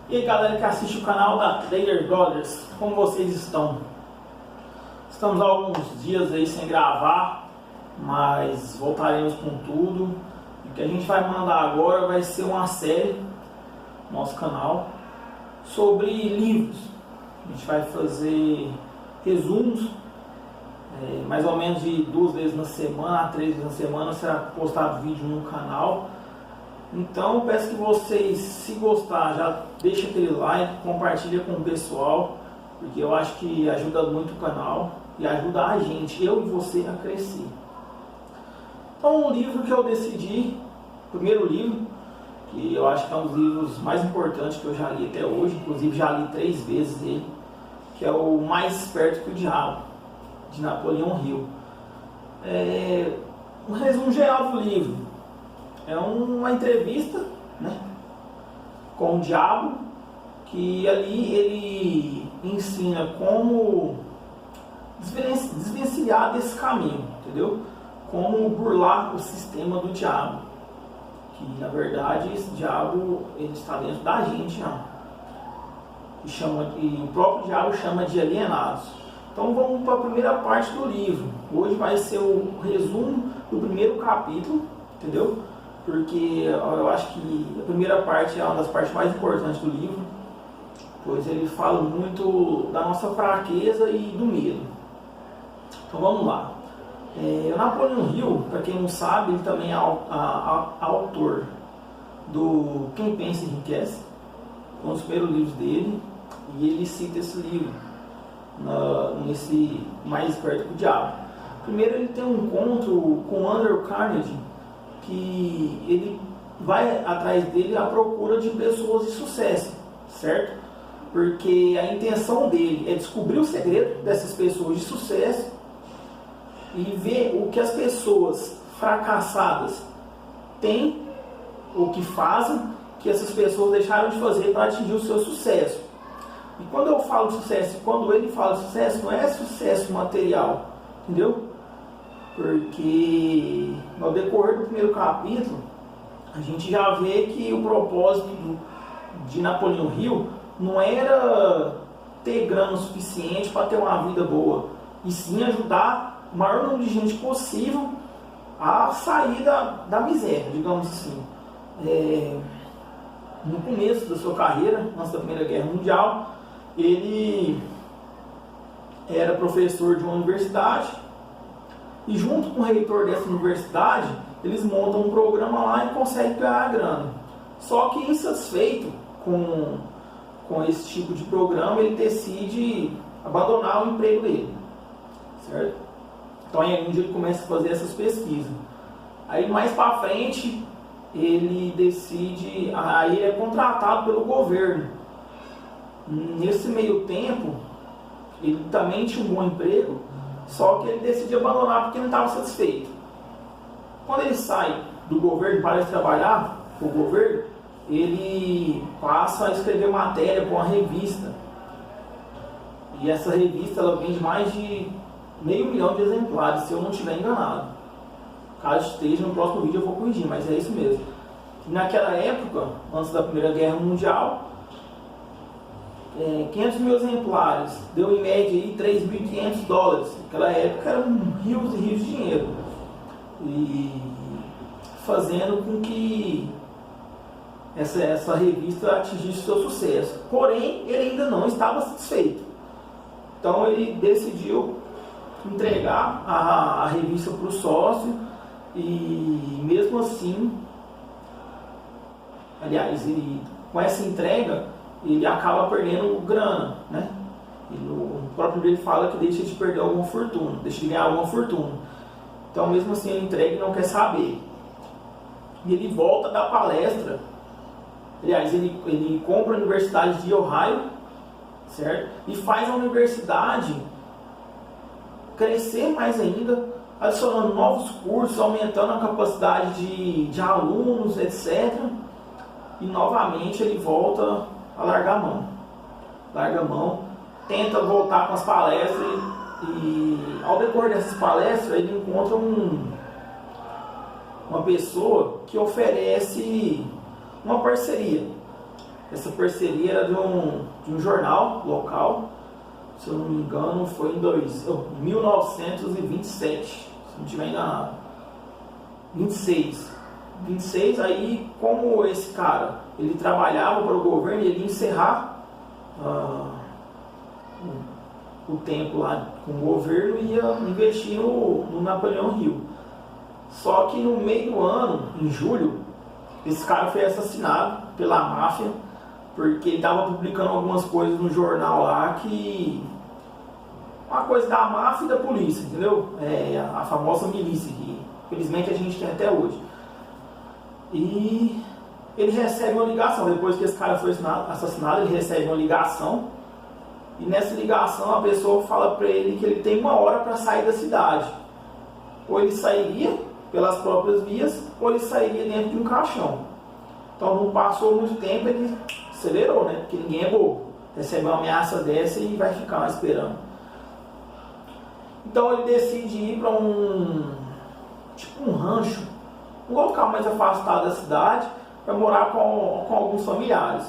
E aí galera que assiste o canal da Trader Brothers, como vocês estão? Estamos há alguns dias aí sem gravar, mas voltaremos com tudo. O que a gente vai mandar agora vai ser uma série no nosso canal sobre livros. A gente vai fazer resumos, mais ou menos de 2 vezes na semana a 3 vezes na semana será postado vídeo no canal. Então peço que vocês, se gostar, já deixem aquele like, compartilha com o pessoal, porque eu acho que ajuda muito o canal e ajuda a gente, eu e você, a crescer. Então, um livro que eu decidi, primeiro livro, que eu acho que é um dos livros mais importantes que eu já li até hoje, inclusive já li 3 vezes ele, que é o Mais Esperto que o Diabo, de Napoleão Hill. Um resumo geral do livro. É uma entrevista, né, com o diabo, que ali ele ensina como desvencilhar desse caminho, entendeu? Como burlar o sistema do diabo, que na verdade esse diabo ele está dentro da gente já, e o próprio diabo chama de alienados. Então vamos para a primeira parte do livro. Hoje vai ser o resumo do primeiro capítulo, entendeu? Porque eu acho que a primeira parte é uma das partes mais importantes do livro, pois ele fala muito da nossa fraqueza e do medo. Então vamos lá. O Napoleão Hill, para quem não sabe, ele também é autor do Quem Pensa Enriquece, um dos primeiros livros dele, e ele cita esse livro nesse Mais Esperto que o Diabo. Primeiro ele tem um encontro com Andrew Carnegie, que ele vai atrás dele à procura de pessoas de sucesso, certo? Porque a intenção dele é descobrir o segredo dessas pessoas de sucesso e ver o que as pessoas fracassadas têm, o que fazem, que essas pessoas deixaram de fazer para atingir o seu sucesso. E quando eu falo de sucesso, quando ele fala de sucesso, não é sucesso material, entendeu? Porque no decorrer do primeiro capítulo a gente já vê que o propósito de Napoleão Hill não era ter grana o suficiente para ter uma vida boa, e sim ajudar o maior número de gente possível a sair da miséria, digamos assim. No começo da sua carreira, antes da Primeira Guerra Mundial, ele era professor de uma universidade. E junto com o reitor dessa universidade, eles montam um programa lá e conseguem ganhar grana. Só que insatisfeito com esse tipo de programa, ele decide abandonar o emprego dele, certo? Então aí um dia ele começa a fazer essas pesquisas. Aí mais para frente, ele decide, aí ele é contratado pelo governo. Nesse meio tempo, ele também tinha um bom emprego, só que ele decidiu abandonar porque não estava satisfeito. Quando ele sai do governo para trabalhar com o governo, ele passa a escrever matéria para uma revista. E essa revista ela vende mais de 500 mil de exemplares, se eu não estiver enganado. Caso esteja, no próximo vídeo eu vou corrigir, mas é isso mesmo. E naquela época, antes da Primeira Guerra Mundial, 500 mil exemplares, deu em média aí $3.500. Naquela época eram rios e rios de dinheiro, e fazendo com que essa revista atingisse seu sucesso. Porém, ele ainda não estava satisfeito. Então ele decidiu entregar a revista para o sócio, e mesmo assim, aliás, com essa entrega, ele acaba perdendo grana, né? O próprio dele fala que deixa de perder alguma fortuna, deixa de ganhar alguma fortuna. Então, mesmo assim, ele entrega e não quer saber. E ele volta da palestra. Aliás, ele compra a Universidade de Ohio, certo? E faz a universidade crescer mais ainda, adicionando novos cursos, aumentando a capacidade de alunos, etc. E novamente ele volta a largar a mão, tenta voltar com as palestras, e ao decorrer dessas palestras ele encontra uma pessoa que oferece uma parceria. Essa parceria era de um jornal local, se eu não me engano, foi em 1927, se não estiver enganado. 26, aí como esse cara, ele trabalhava para o governo, ele ia encerrar o tempo lá com o governo e ia investir no Napoleão Hill. Só que no meio do ano, em julho, esse cara foi assassinado pela máfia, porque ele estava publicando algumas coisas no jornal lá que... uma coisa da máfia e da polícia, entendeu? A famosa milícia que infelizmente a gente tem até hoje. E ele recebe uma ligação, depois que esse cara foi assassinado, ele recebe uma ligação, e nessa ligação a pessoa fala para ele que ele tem 1 hora para sair da cidade. Ou ele sairia pelas próprias vias, ou ele sairia dentro de um caixão. Então não passou muito tempo, ele acelerou, né? Porque ninguém é bobo. Recebe uma ameaça dessa e vai ficar lá esperando. Então ele decide ir para um rancho, um local mais afastado da cidade, para morar com alguns familiares.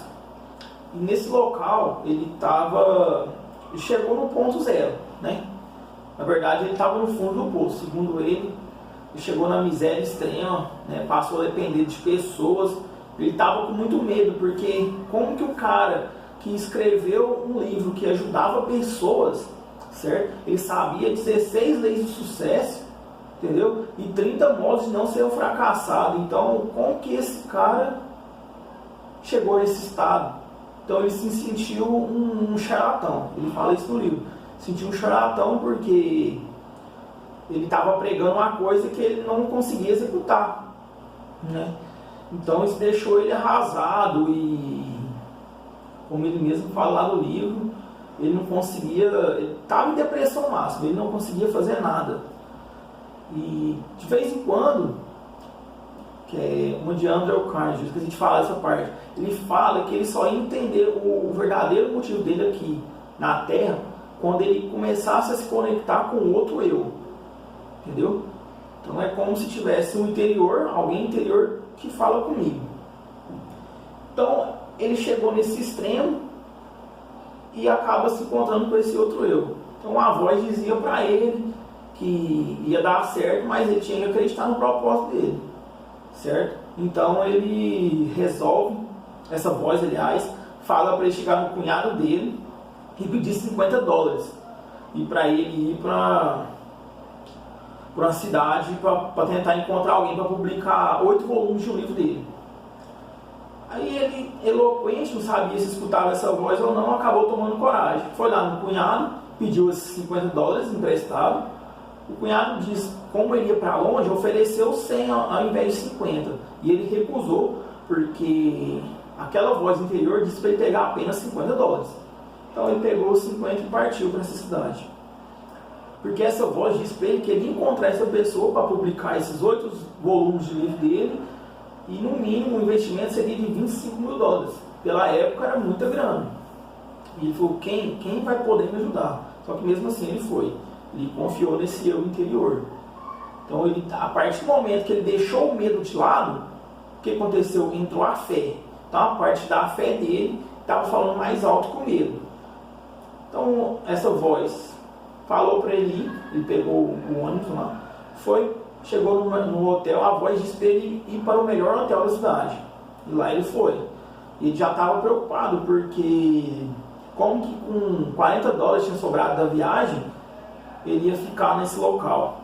E nesse local ele chegou no ponto zero, né? Na verdade ele estava no fundo do poço. Segundo ele chegou na miséria extrema, né? Passou a depender de pessoas. Ele estava com muito medo, porque como que o cara que escreveu um livro que ajudava pessoas, certo? Ele sabia 16 leis de sucesso, entendeu? E 30 modos de não ser um fracassado. Então, como que esse cara chegou nesse estado? Então ele se sentiu um charlatão. Ele fala isso no livro. Sentiu um charlatão porque ele estava pregando uma coisa que ele não conseguia executar, né? Então isso deixou ele arrasado e, como ele mesmo fala lá no livro, ele não conseguia, ele estava em depressão máxima, ele não conseguia fazer nada. E de vez em quando, que é uma de Andrew Carnegie, que a gente fala essa parte, ele fala que ele só ia entender o verdadeiro motivo dele aqui na Terra quando ele começasse a se conectar com outro eu, entendeu? Então é como se tivesse um interior, alguém interior que fala comigo. Então ele chegou nesse extremo e acaba se encontrando com esse outro eu. Então a voz dizia para ele que ia dar certo, mas ele tinha que acreditar no propósito dele, certo? Então ele resolve, essa voz aliás, fala para ele chegar no cunhado dele e pedir $50 e para ele ir para uma cidade para tentar encontrar alguém para publicar 8 volumes de um livro dele. Aí ele, eloquente, não sabia se escutava essa voz ou não, acabou tomando coragem. Foi lá no cunhado, pediu esses $50 emprestado. O cunhado disse, como ele ia para longe, ofereceu 100 ao invés de 50. E ele recusou, porque aquela voz interior disse para ele pegar apenas $50. Então ele pegou os 50 e partiu para essa cidade. Porque essa voz disse para ele que ele ia encontrar essa pessoa para publicar esses 8 volumes de livro dele, e no mínimo o investimento seria de $25 mil. Pela época era muita grana. E ele falou, quem vai poder me ajudar? Só que mesmo assim ele foi. Ele confiou nesse eu interior. Então ele, a partir do momento que ele deixou o medo de lado, o que aconteceu? Entrou a fé. Então a parte da fé dele estava falando mais alto que o medo. Então essa voz falou para ele ir, ele pegou o ônibus lá, chegou no hotel, a voz disse para ele ir para o melhor hotel da cidade. E lá ele foi. Ele já estava preocupado, porque como que com $40 tinha sobrado da viagem, ele ia ficar nesse local.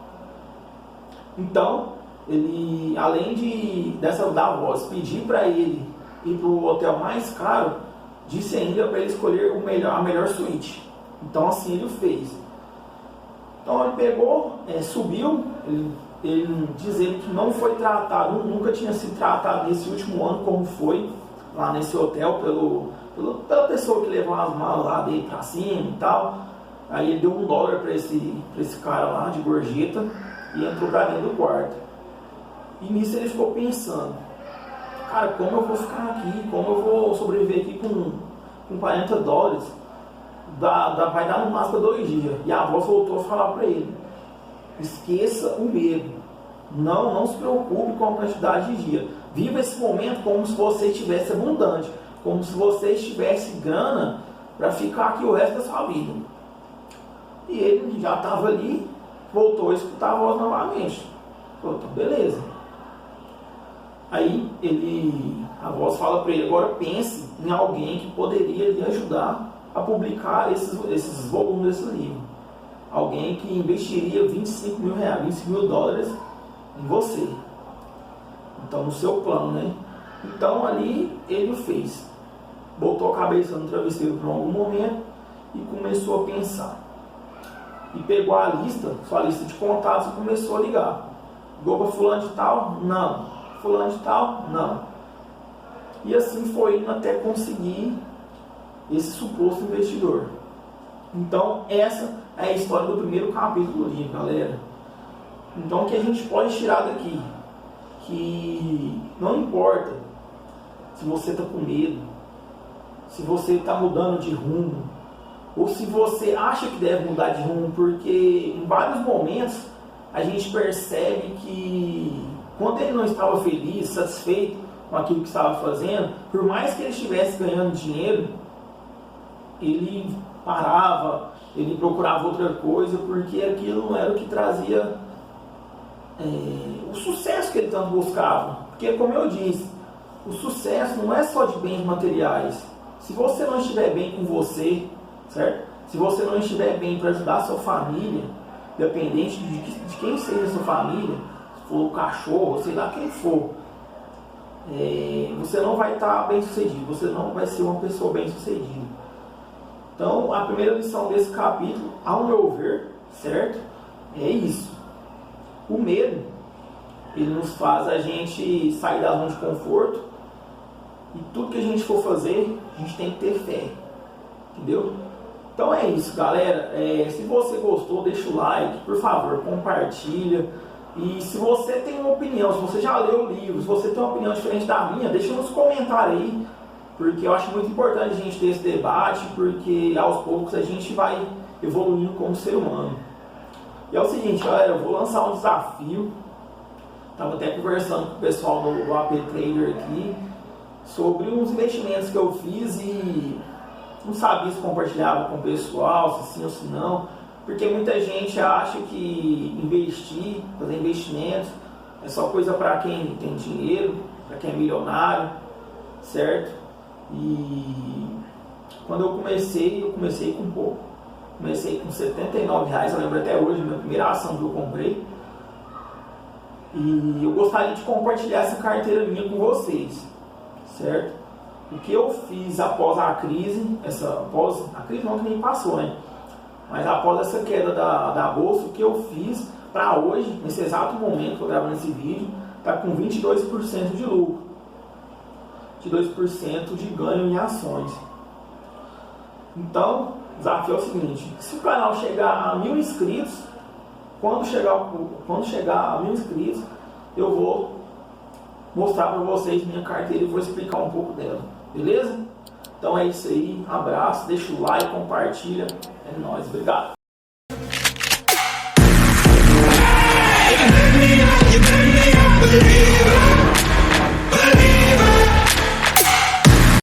Então, ele, além da voz pedir para ele ir para o hotel mais caro, disse ainda para ele escolher a melhor suíte. Então assim ele fez. Então ele pegou, subiu, ele dizendo que não foi tratado, nunca tinha sido tratado nesse último ano como foi lá nesse hotel pela pessoa que levou as malas lá dele para cima e tal. Aí ele deu $1 para esse cara lá de gorjeta e entrou para dentro do quarto. E nisso ele ficou pensando, cara, como eu vou ficar aqui, como eu vou sobreviver aqui com $40? Vai dar no máximo 2 dias. E a voz voltou a falar para ele, esqueça o medo, Não se preocupe com a quantidade de dia. Viva esse momento como se você estivesse abundante, como se você estivesse grana para ficar aqui o resto da sua vida. E ele já estava ali, voltou a escutar a voz novamente. Falou, então, beleza. Aí a voz fala para ele, agora pense em alguém que poderia lhe ajudar a publicar esses volumes desse livro. Alguém que investiria 25 mil reais, 25 mil dólares em você. Então, no seu plano, né? Então, ali ele o fez. Botou a cabeça no travesseiro por algum momento e começou a pensar. E pegou a lista, sua lista de contatos e começou a ligar. Ligou para fulano de tal? Não. Fulano de tal? Não. E assim foi indo até conseguir esse suposto investidor. Então, essa é a história do primeiro capítulo do livro, galera. Então, o que a gente pode tirar daqui? Que não importa se você está com medo, se você está mudando de rumo, ou se você acha que deve mudar de rumo, porque em vários momentos a gente percebe que quando ele não estava feliz, satisfeito com aquilo que estava fazendo, por mais que ele estivesse ganhando dinheiro, ele parava, ele procurava outra coisa, porque aquilo não era o que trazia o sucesso que ele tanto buscava. Porque, como eu disse, o sucesso não é só de bens materiais. Se você não estiver bem com você, certo? Se você não estiver bem para ajudar a sua família, independente de quem seja a sua família, se for o cachorro, sei lá quem for, você não vai estar bem sucedido, você não vai ser uma pessoa bem sucedida. Então, a primeira lição desse capítulo, ao meu ver, certo? É isso. O medo, ele nos faz a gente sair da zona de conforto, e tudo que a gente for fazer, a gente tem que ter fé, entendeu? Então é isso, galera. Se você gostou, deixa o like, por favor, compartilha. E se você tem uma opinião, se você já leu o livro, se você tem uma opinião diferente da minha, deixa nos comentários aí, porque eu acho muito importante a gente ter esse debate, porque aos poucos a gente vai evoluindo como ser humano. E é o seguinte, galera, eu vou lançar um desafio. Estava até conversando com o pessoal do AP Trader aqui sobre uns investimentos que eu fiz e não sabia se compartilhava com o pessoal, se sim ou se não, porque muita gente acha que investir, fazer investimentos é só coisa para quem tem dinheiro, para quem é milionário, certo? E quando eu comecei com pouco. Comecei com R$79, eu lembro até hoje, minha primeira ação que eu comprei. E eu gostaria de compartilhar essa carteira minha com vocês, certo? O que eu fiz após a crise, a crise não, que nem passou, né? Mas após essa queda da bolsa, o que eu fiz para hoje, nesse exato momento que eu gravo nesse vídeo, está com 22% de lucro, 22% de ganho em ações. Então, o desafio é o seguinte: se o canal chegar a 1000 inscritos, quando chegar a 1000 inscritos, eu vou mostrar para vocês minha carteira e vou explicar um pouco dela, beleza? Então é isso aí, abraço, deixa o like, compartilha, é nóis, obrigado.